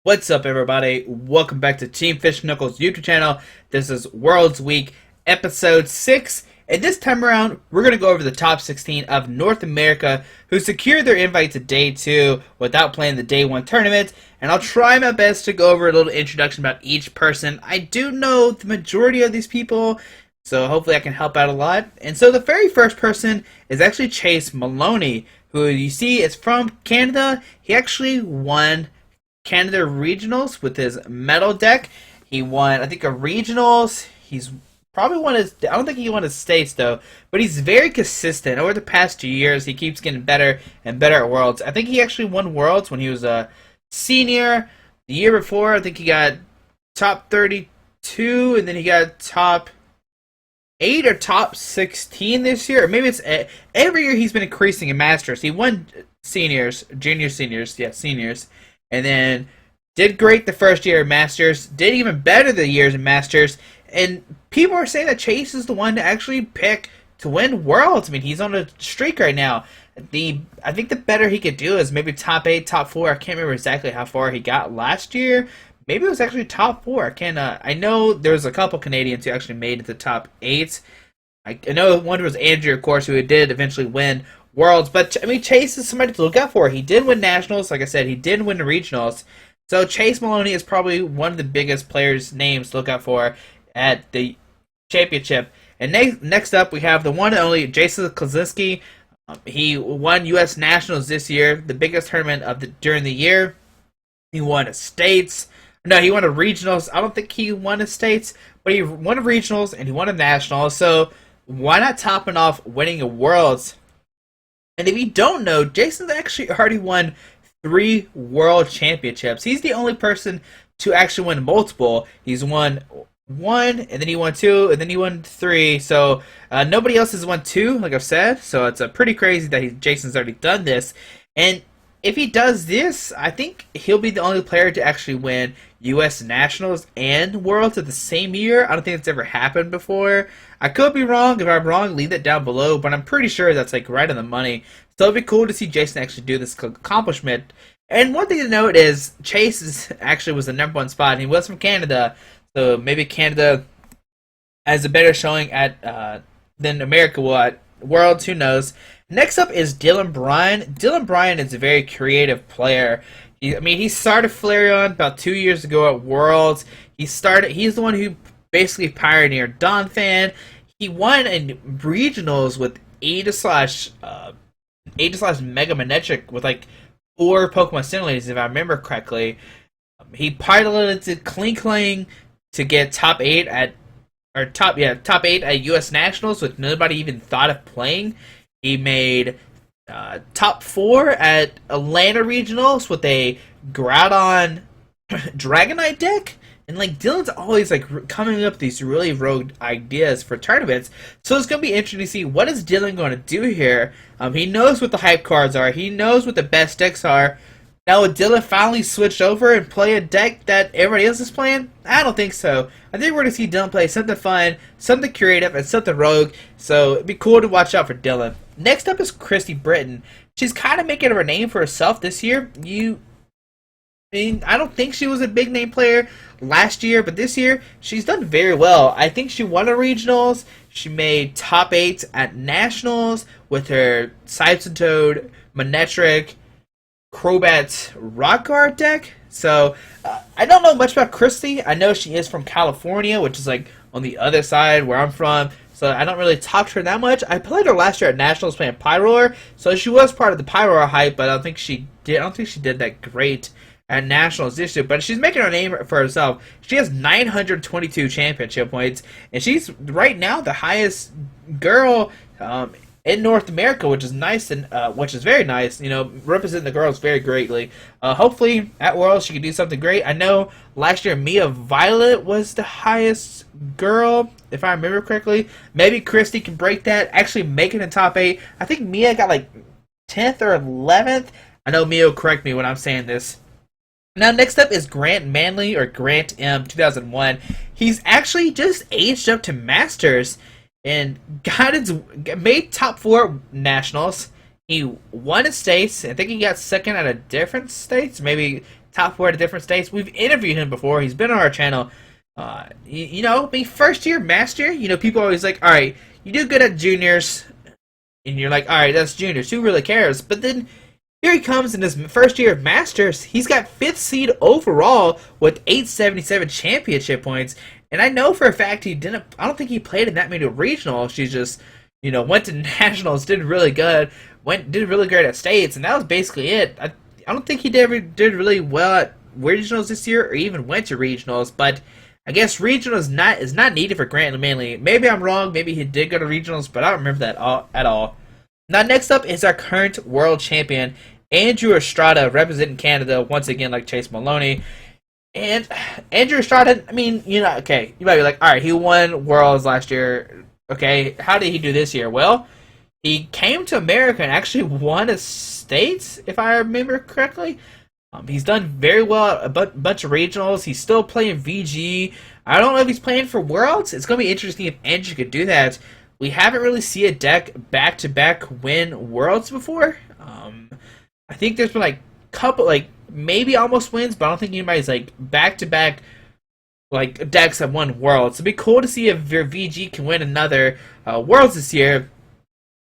What's up, everybody? Welcome back to Team Fish Knuckles YouTube channel. This is Worlds Week, episode 6. And this time around, we're going to go over the top 16 of North America who secured their invite to Day 2 without playing the Day 1 tournament. And I'll try my best to go over a little introduction about each person. I do know the majority of these people, so hopefully I can help out a lot. And so the very first person is actually Chase Maloney, who you see is from Canada. He actually won Canada Regionals with his metal deck. He won, I think, a Regionals. He's probably won his, I don't think he won his States, though. But he's very consistent. Over the past 2 years, he keeps getting better and better at Worlds. I think he actually won Worlds when he was a senior. The year before, I think he got top 32, and then he got top 8 or top 16 this year. Or maybe it's every year he's been increasing in Masters. He won seniors, junior seniors, yeah, seniors. And then did great the first year of Masters, did even better the years in Masters, and people are saying that Chase is the one to actually pick to win Worlds. I mean, he's on a streak right now. I think the better he could do is maybe top 8, top 4. I can't remember exactly how far he got last year. Maybe it was actually top 4. I know there was a couple Canadians who actually made it to top 8. I know one was Andrew, of course, who did eventually win Worlds, but I mean, Chase is somebody to look out for. He did win Nationals, like I said, he did win the Regionals. So Chase Maloney is probably one of the biggest players' names to look out for at the championship. And next up, we have the one and only Jason Klasinski. He won U.S. Nationals this year, the biggest tournament during the year. He won a States. No, he won a Regionals. I don't think he won a States, but he won a Regionals and he won a Nationals. So why not topping off winning a Worlds? And if you don't know, Jason's actually already won 3 World Championships. He's the only person to actually win multiple. He's won 1, and then he won 2, and then he won 3. So nobody else has won 2, like I've said. So it's pretty crazy that Jason's already done this. And if he does this, I think he'll be the only player to actually win U.S. Nationals and Worlds at the same year. I don't think it's ever happened before. I could be wrong. If I'm wrong, leave that down below. But I'm pretty sure that's like right on the money. So it'd be cool to see Jason actually do this accomplishment. And one thing to note is Chase actually was the #1 spot. And he was from Canada, so maybe Canada has a better showing at than America will at Worlds. Who knows? Next up is Dylan Bryan. Dylan Bryan is a very creative player. He started Flareon about 2 years ago at Worlds. He's the one who basically pioneered Donphan. He won in regionals with Ada slash Mega Manectric with like 4 Pokemon Simulators, if I remember correctly. He piloted Klinkling to get top 8 at US Nationals, which nobody even thought of playing. He made top 4 at Atlanta Regionals with a Groudon Dragonite deck. And like Dylan's always like coming up with these really rogue ideas for tournaments. So it's going to be interesting to see what is Dylan going to do here. He knows what the hype cards are. He knows what the best decks are. Now, will Dylan finally switch over and play a deck that everybody else is playing? I don't think so. I think we're going to see Dylan play something fun, something creative, and something rogue. So it'd be cool to watch out for Dylan. Next up is Christy Britton. She's kind of making her name for herself this year. I don't think she was a big name player last year, but this year she's done very well. I think she won a Regionals. She made top 8 at Nationals with her Toad, Manectric, Crobat Rock Guard deck. So I don't know much about Christy. I know she is from California, which is like on the other side where I'm from. So I don't really talk to her that much. I played her last year at Nationals playing Pyroar, so she was part of the Pyroar hype, but I don't think she did that great at Nationals this year. But she's making her name for herself. She has 922 championship points, and she's right now the highest girl in North America, which is nice and which is very nice. Representing the girls very greatly. Hopefully at Worlds she can do something great. I know last year Mia Violet was the highest girl, if I remember correctly. Maybe Christy can break that, actually make it in top 8. I think Mia got like 10th or 11th. I know Mia will correct me when I'm saying this. Now, next up is Grant Manley, or Grant M, 2001. He's actually just aged up to Masters and made top 4 Nationals. He won a States. I think he got second at a different States, maybe top 4 at different states. We've interviewed him before. He's been on our channel. You know, being first year master, you know, people are always like, all right, you do good at juniors, and you're like, all right, that's juniors. Who really cares? But then here he comes in his first year of Masters. He's got 5th seed overall with 877 championship points. And I know for a fact he didn't. I don't think he played in that many regionals. She just, you know, went to nationals, did really good, did really great at states, and that was basically it. I don't think he did really well at regionals this year, or even went to regionals. But I guess regionals is not needed for Grant mainly. Maybe I'm wrong. Maybe he did go to regionals, but I don't remember that at all. Now, next up is our current world champion, Andrew Strata, representing Canada once again, like Chase Maloney. And Andrew Strata, I mean, you know, okay, you might be like, all right, he won Worlds last year. Okay, how did he do this year? Well, he came to America and actually won a states, if I remember correctly. He's done very well at a bunch of regionals. He's still playing VG. I don't know if he's playing for Worlds. It's going to be interesting if Andrew could do that. We haven't really seen a deck back-to-back win Worlds before. I think there's been like couple, like maybe almost wins, but I don't think anybody's like back-to-back like decks that won Worlds. It'd be cool to see if your VG can win another Worlds this year.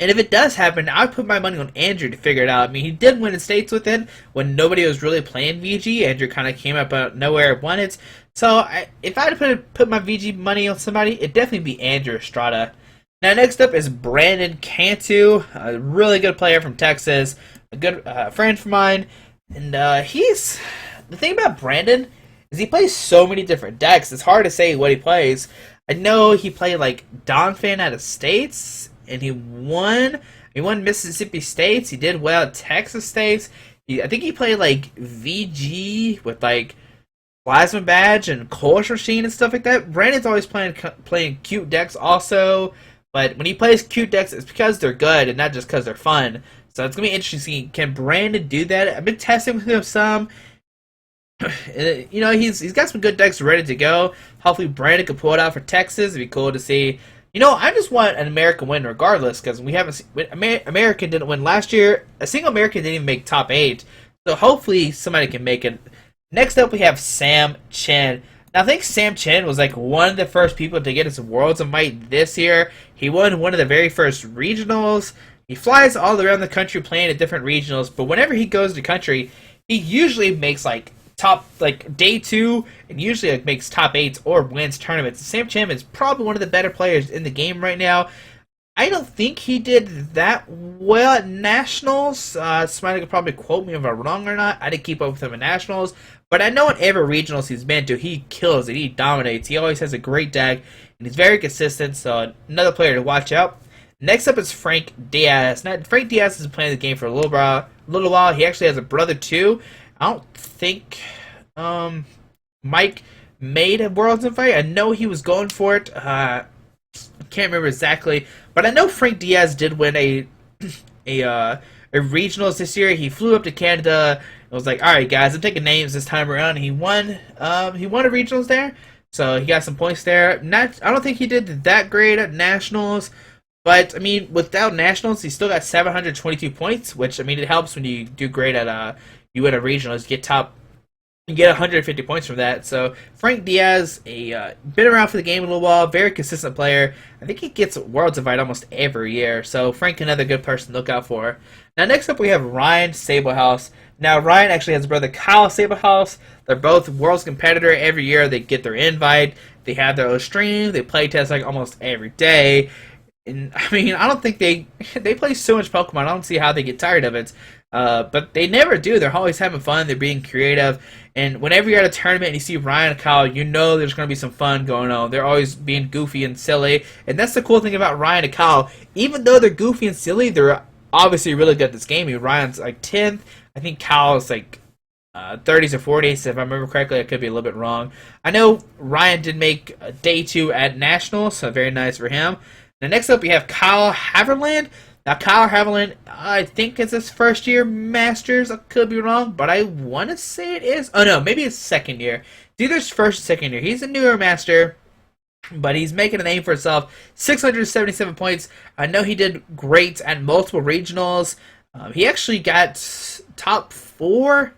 And if it does happen, I would put my money on Andrew to figure it out. I mean, he did win in states with it when nobody was really playing VG. Andrew kind of came up out of nowhere and won it. So if I had to put my VG money on somebody, it'd definitely be Andrew Strata. Now, next up is Brandon Cantu, a really good player from Texas, a good friend of mine. And the thing about Brandon is he plays so many different decks. It's hard to say what he plays. I know he played like Donphan out of states, and he won Mississippi States. He did well at Texas States. I think he played like VG with like Plasma Badge and Course Machine and stuff like that. Brandon's always playing cute decks also, but when he plays cute decks, it's because they're good and not just because they're fun. So it's going to be interesting. Can Brandon do that? I've been testing with him some. You know, he's got some good decks ready to go. Hopefully Brandon can pull it out for Texas. It'd be cool to see. You know, I just want an American win regardless, because we haven't American didn't win last year. A single American didn't even make top 8. So hopefully somebody can make it. Next up we have Sam Chen. Now I think Sam Chen was like one of the first people to get his Worlds Invite this year. He won one of the very first regionals. He flies all around the country playing at different regionals, but whenever he goes to country, he usually makes like top, like day 2, and usually like makes top 8s or wins tournaments. Sam Chen is probably one of the better players in the game right now. I don't think he did that well at nationals. Somebody could probably quote me if I'm wrong or not. I didn't keep up with him at nationals, but I know in every regionals he's been to, he kills it. He dominates. He always has a great deck, and he's very consistent. So another player to watch out. Next up is Frank Diaz. Now, Frank Diaz has been playing the game for a little while. He actually has a brother too. I don't think Mike made a Worlds Invite. I know he was going for it. I can't remember exactly, but I know Frank Diaz did win a regionals this year. He flew up to Canada and was like, "All right, guys, I'm taking names this time around." And he won. He won a regionals there, so he got some points there. I don't think he did that great at nationals. But, I mean, without nationals, he still got 722 points, which, I mean, it helps when you do great at, you win a regionals, you get 150 points from that. So, Frank Diaz, been around for the game a little while, very consistent player. I think he gets Worlds Invite almost every year. So, Frank, another good person to look out for. Now, next up, we have Ryan Sablehouse. Now, Ryan actually has a brother, Kyle Sablehouse. They're both Worlds competitor. Every year, they get their invite. They have their own stream. They play test like almost every day. And I mean, I don't think they play so much Pokemon. I don't see how they get tired of it. But they never do. They're always having fun. They're being creative. And whenever you're at a tournament and you see Ryan and Kyle, you know there's going to be some fun going on. They're always being goofy and silly. And that's the cool thing about Ryan and Kyle. Even though they're goofy and silly, they're obviously really good at this game. I mean, Ryan's like 10th. I think Kyle's like 30s or 40s. If I remember correctly, I could be a little bit wrong. I know Ryan did make day 2 at Nationals, so very nice for him. Now, next up, we have Kyle Haverland. Now, Kyle Haverland, I think it's his first year Masters. I could be wrong, but I want to say it is. Oh, no, maybe it's second year. It's either his first or second year. He's a newer Master, but he's making a name for himself. 677 points. I know he did great at multiple regionals. He actually got top 4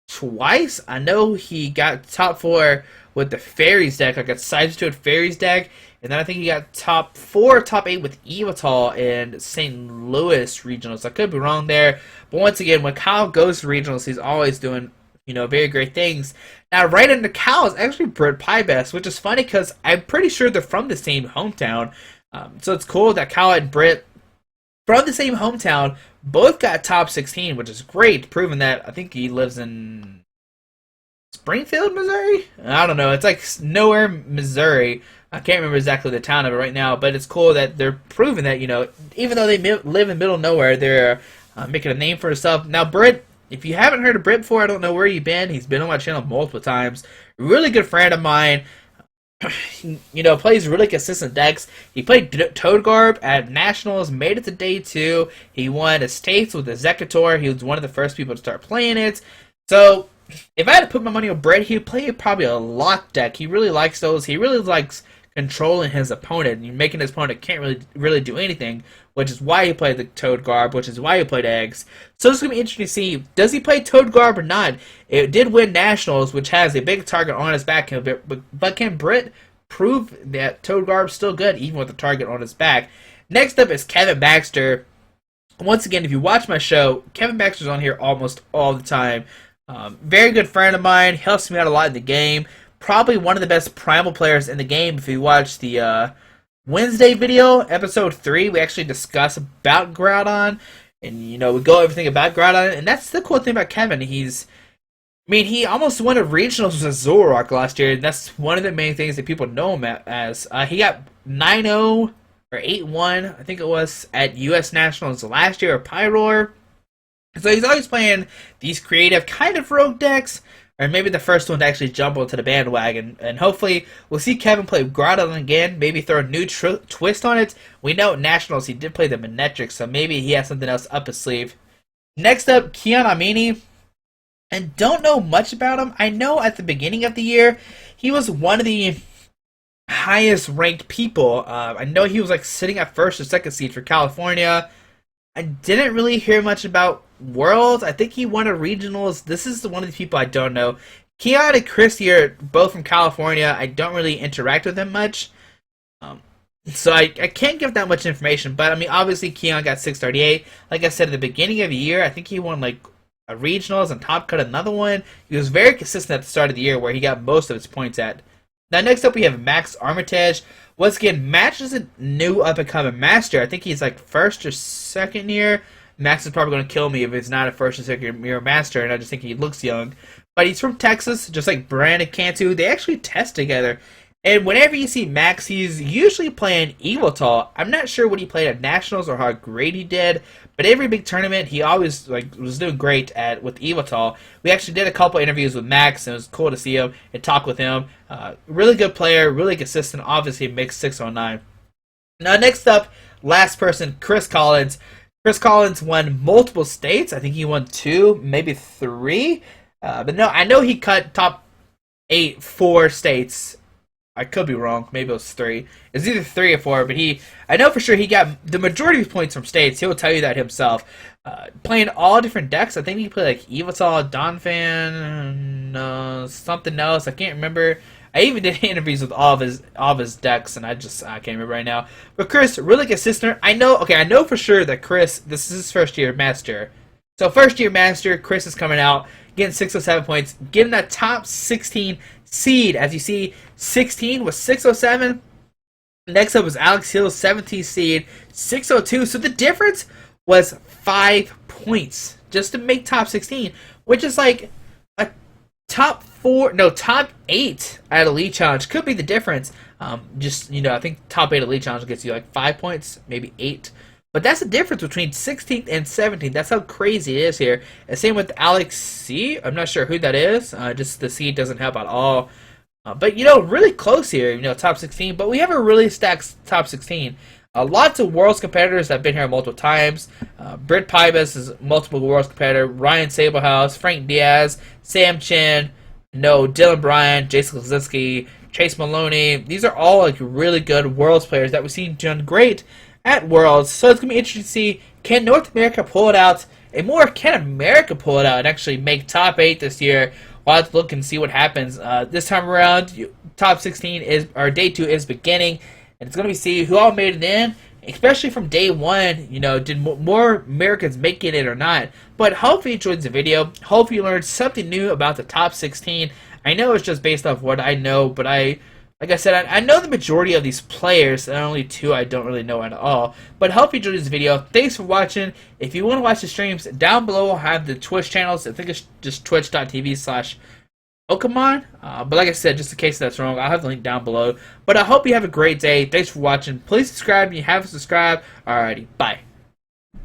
twice. I know he got top 4 with the Fairies deck, like a Sidestone Fairies deck, and then I think he got top 4, top 8 with Evital and St. Louis regionals. I could be wrong there, but once again, when Kyle goes to regionals, he's always doing very great things. Now, right under Kyle is actually Britt Pybest, which is funny because I'm pretty sure they're from the same hometown. So it's cool that Kyle and Britt, from the same hometown, both got top 16, which is great, proving that I think he lives in Springfield, Missouri? I don't know. It's like nowhere, Missouri. I can't remember exactly the town of it right now, but it's cool that they're proving that, even though they live in middle of nowhere, they're making a name for themselves. Now, Britt, if you haven't heard of Britt before, I don't know where you've been. He's been on my channel multiple times. Really good friend of mine. Plays really consistent decks. He played Toad Garb at Nationals, made it to day 2. He won Estates with the Executor. He was one of the first people to start playing it. So, if I had to put my money on Britt, he'd play probably a lock deck. He really likes those. He really likes controlling his opponent and making his opponent can't really do anything, which is why he played the Toad Garb, which is why he played Eggs. So it's going to be interesting to see, does he play Toad Garb or not? It did win Nationals, which has a big target on his back, but can Britt prove that Toad Garb's still good, even with the target on his back? Next up is Kevin Baxter. Once again, if you watch my show, Kevin Baxter's on here almost all the time. Very good friend of mine, helps me out a lot in the game. Probably one of the best primal players in the game. If you watch the Wednesday video, episode 3, we actually discuss about Groudon, and we go everything about Groudon, and that's the cool thing about Kevin. He almost won a regionals with Zoroark last year, and that's one of the main things that people know him as. He got 9-0 or 8-1, I think it was, at U.S. Nationals last year, or Pyroar. So he's always playing these creative kind of rogue decks, or maybe the first one to actually jump onto the bandwagon. And hopefully we'll see Kevin play Groudon again, maybe throw a new twist on it. We know at Nationals he did play the Manectric, so maybe he has something else up his sleeve. Next up, Keanu, and don't know much about him. I know at the beginning of the year, he was one of the highest ranked people. I know he was like sitting at first or second seed for California. I didn't really hear much about Worlds. I think he won a regionals. This is one of the people I don't know. Keanu and Chris here, both from California. I don't really interact with them much. So I can't give that much information. But, obviously Keanu got 638. Like I said, at the beginning of the year, I think he won like a regionals and top cut another one. He was very consistent at the start of the year where he got most of his points at. Now, next up we have Max Armitage. Once again, Max is a new up-and-coming master. I think he's like first or second year. Max is probably going to kill me if it's not a first or second year master, and I just think he looks young. But he's from Texas, just like Brand and Cantu. They actually test together. And whenever you see Max, he's usually playing Evital. I'm not sure what he played at Nationals or how great he did, but every big tournament, he always was doing great with Evital. We actually did a couple interviews with Max, and it was cool to see him and talk with him. Really good player, really consistent, obviously makes 609. Now, next up, last person, Chris Collins. Chris Collins won multiple states. I think he won 2, maybe 3. But no, I know he cut top 8, 4 states. I could be wrong. Maybe it was 3. It's either 3 or 4, but I know for sure he got the majority of his points from states. He'll tell you that himself. Playing all different decks. I think he played like Evital, Donphan, something else. I can't remember. I even did interviews with all of his decks, and I can't remember right now. But Chris, really consistent. I know for sure that Chris, this is his first year master. So first year master, Chris is coming out, getting 607 points, getting that top 16 seed. As you see, 16 was 607. Next up was Alex Hill's 17th seed, 602. So the difference was 5 points just to make top 16, which is like a top 8 at Elite Challenge could be the difference. I think top 8 Elite Challenge gets you like 5 points, maybe 8. But that's the difference between 16th and 17th. That's how crazy it is here. And same with Alex C. I'm not sure who that is. Just the C doesn't help at all. But, really close here, top 16. But we have a really stacked top 16. Lots of Worlds competitors that have been here multiple times. Britt Pybus is multiple Worlds competitor. Ryan Sablehouse, Frank Diaz, Sam Chen, Dylan Bryan, Jason Klasinski, Chase Maloney. These are all like really good Worlds players that we've seen done great at Worlds. So it's going to be interesting to see, can North America pull it out and more, can America pull it out and actually make top 8 this year? We'll have to look and see what happens. This time around, top 16 is, or day 2 is beginning, and it's going to be see who all made it in, especially from day 1. You know, did more Americans making it or not? But hope you enjoyed the video. Hope you learned something new about the top 16. I know it's just based off what I know, but like I said, I know the majority of these players, and only 2 I don't really know at all. But hope you enjoyed this video. Thanks for watching. If you want to watch the streams, down below I'll have the Twitch channels. I think it's just twitch.tv/Pokemon. But like I said, just in case that's wrong, I'll have the link down below. But I hope you have a great day. Thanks for watching. Please subscribe if you haven't subscribed. Alrighty, bye.